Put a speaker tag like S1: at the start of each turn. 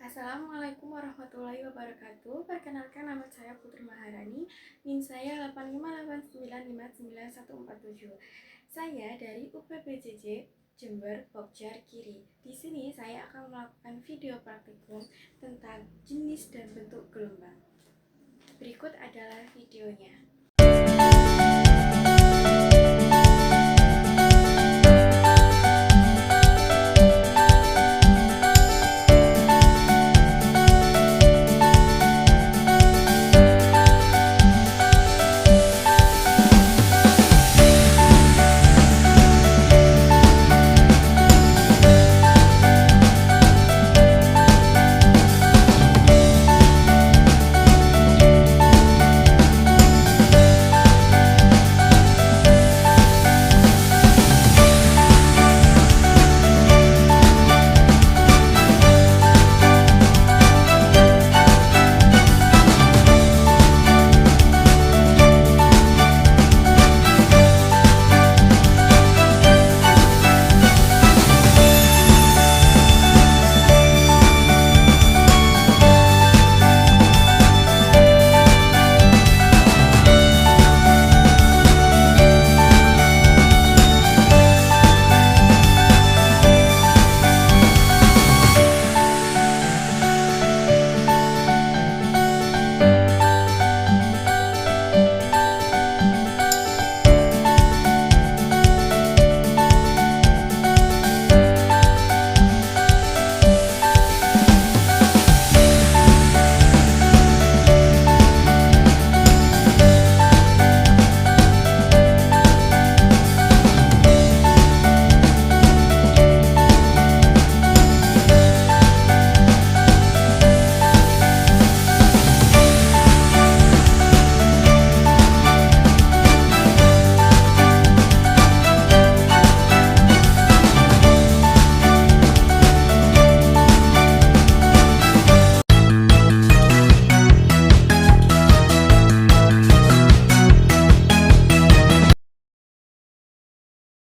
S1: Assalamualaikum warahmatullahi wabarakatuh. Perkenalkan, nama saya Putri Maharani. NIM saya 8589599147. Saya dari UPBJJ Jember, Pokjar Kiri. Di sini saya akan melakukan video praktikum tentang jenis dan bentuk gelombang. Berikut adalah videonya.